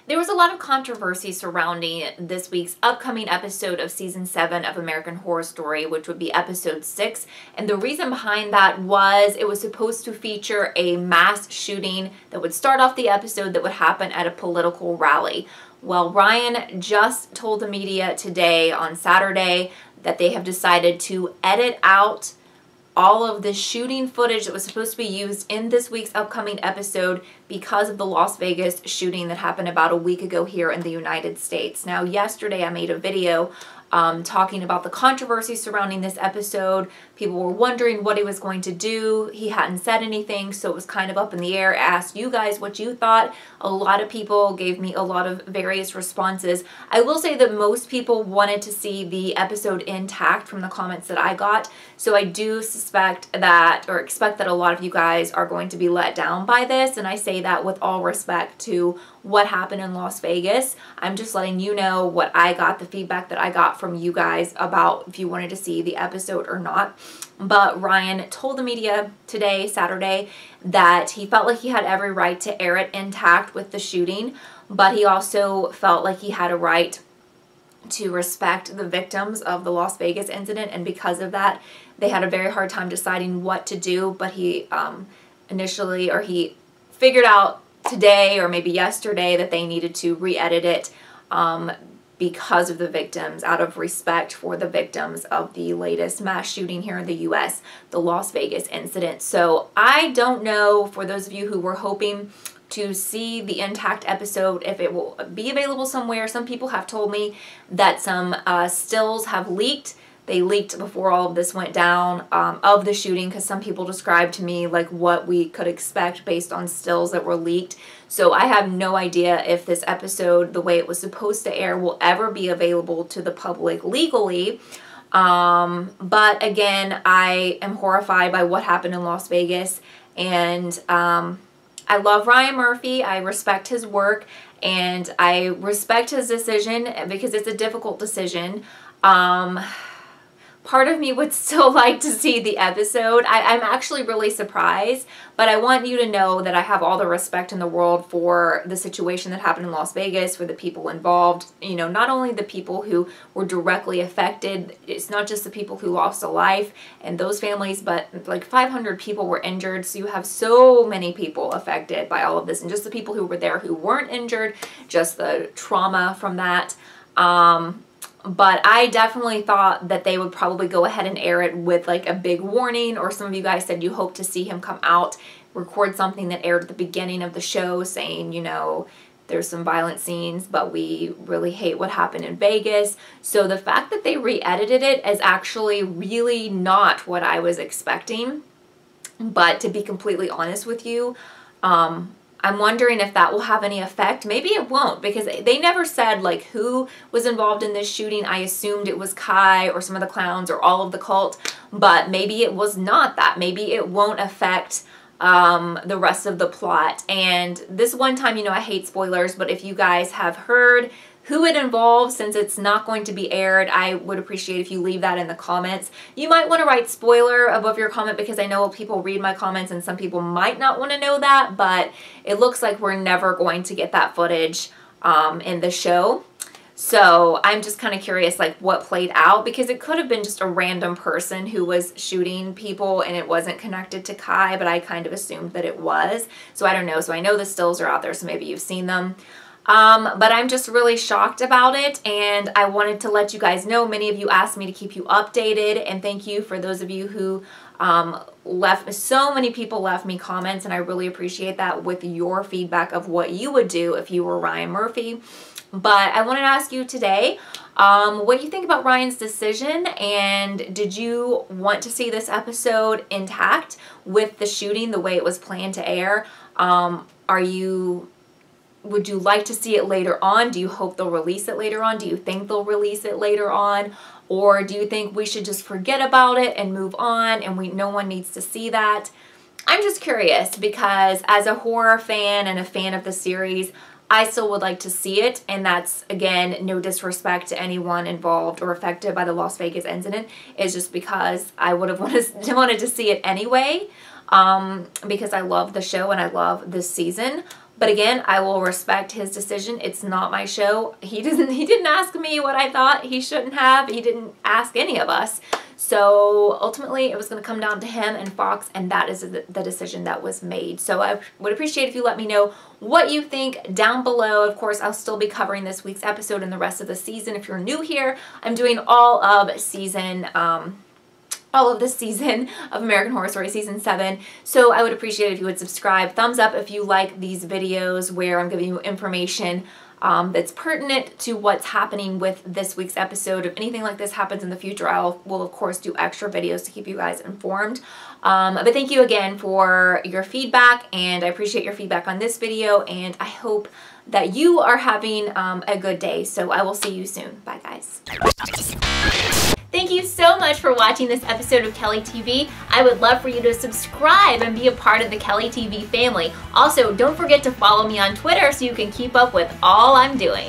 There was a lot of controversy surrounding this week's upcoming episode of Season 7 of American Horror Story, which would be Episode 6. And the reason behind that was it was supposed to feature a mass shooting that would start off the episode that would happen at a political rally. Well, Ryan just told the media today on Saturday that they have decided to edit out all of the shooting footage that was supposed to be used in this week's upcoming episode because of the Las Vegas shooting that happened about a week ago here in the United States. Now, yesterday I made a video talking about the controversy surrounding this episode. People were wondering what he was going to do. He hadn't said anything, so it was kind of up in the air. I asked you guys what you thought. A lot of people gave me a lot of various responses. I will say that most people wanted to see the episode intact from the comments that I got, so I do suspect that, or expect that a lot of you guys are going to be let down by this, and I say that with all respect to what happened in Las Vegas. I'm just letting you know what I got, the feedback that I got from you guys about if you wanted to see the episode or not. But Ryan told the media today, Saturday, that he felt like he had every right to air it intact with the shooting, but he also felt like he had a right to respect the victims of the Las Vegas incident, and because of that, they had a very hard time deciding what to do. But he he figured out today or maybe yesterday that they needed to re-edit it because of the victims, out of respect for the victims of the latest mass shooting here in the U.S., the Las Vegas incident. So I don't know, for those of you who were hoping to see the intact episode, if it will be available somewhere. Some people have told me that some stills have leaked. They leaked before all of this went down of the shooting, because some people described to me like what we could expect based on stills that were leaked. So I have no idea if this episode, the way it was supposed to air, will ever be available to the public legally. But again, I am horrified by what happened in Las Vegas, and I love Ryan Murphy. I respect his work, and I respect his decision because it's a difficult decision. Part of me would still like to see the episode. I'm actually really surprised, but I want you to know that I have all the respect in the world for the situation that happened in Las Vegas, for the people involved. You know, not only the people who were directly affected, it's not just the people who lost a life and those families, but like 500 people were injured. So you have so many people affected by all of this, and just the people who were there who weren't injured, just the trauma from that. But I definitely thought that they would probably go ahead and air it with like a big warning, or some of you guys said you hope to see him come out, record something that aired at the beginning of the show saying, you know, there's some violent scenes, but we really hate what happened in Vegas. So the fact that they re-edited it is actually really not what I was expecting. But to be completely honest with you, I'm wondering if that will have any effect. Maybe it won't, because they never said like who was involved in this shooting. I assumed it was Kai or some of the clowns or all of the cult, but maybe it was not that. Maybe it won't affect the rest of the plot. And this one time, you know, I hate spoilers, but if you guys have heard who it involves, since it's not going to be aired, I would appreciate if you leave that in the comments. You might want to write spoiler above your comment, because I know people read my comments and some people might not want to know that, but it looks like we're never going to get that footage in the show. So I'm just kind of curious like what played out, because it could have been just a random person who was shooting people and it wasn't connected to Kai, but I kind of assumed that it was. So I don't know. So I know the stills are out there, so maybe you've seen them. But I'm just really shocked about it, and I wanted to let you guys know. Many of you asked me to keep you updated, and thank you for those of you who so many people left me comments, and I really appreciate that, with your feedback of what you would do if you were Ryan Murphy. But I wanted to ask you today what you think about Ryan's decision, and did you want to see this episode intact with the shooting the way it was planned to air? Would you like to see it later on? Do you hope they'll release it later on? Do you think they'll release it later on? Or do you think we should just forget about it and move on, and no one needs to see that? I'm just curious, because as a horror fan and a fan of the series, I still would like to see it, and that's, again, no disrespect to anyone involved or affected by the Las Vegas incident. It's just because I would have wanted to see it anyway, because I love the show and I love this season. But again, I will respect his decision. It's not my show. He didn't ask me what I thought. He shouldn't have. He didn't ask any of us. So ultimately, it was going to come down to him and Fox, and that is the decision that was made. So I would appreciate if you let me know what you think down below. Of course, I'll still be covering this week's episode and the rest of the season. If you're new here, I'm doing all of this season of American Horror Story Season 7. So I would appreciate if you would subscribe. Thumbs up if you like these videos where I'm giving you information that's pertinent to what's happening with this week's episode. If anything like this happens in the future, will of course do extra videos to keep you guys informed. But thank you again for your feedback, and I appreciate your feedback on this video, and I hope that you are having a good day. So I will see you soon. Bye, guys. Thank you so much for watching this episode of Kelly TV. I would love for you to subscribe and be a part of the Kelly TV family. Also, don't forget to follow me on Twitter so you can keep up with all I'm doing.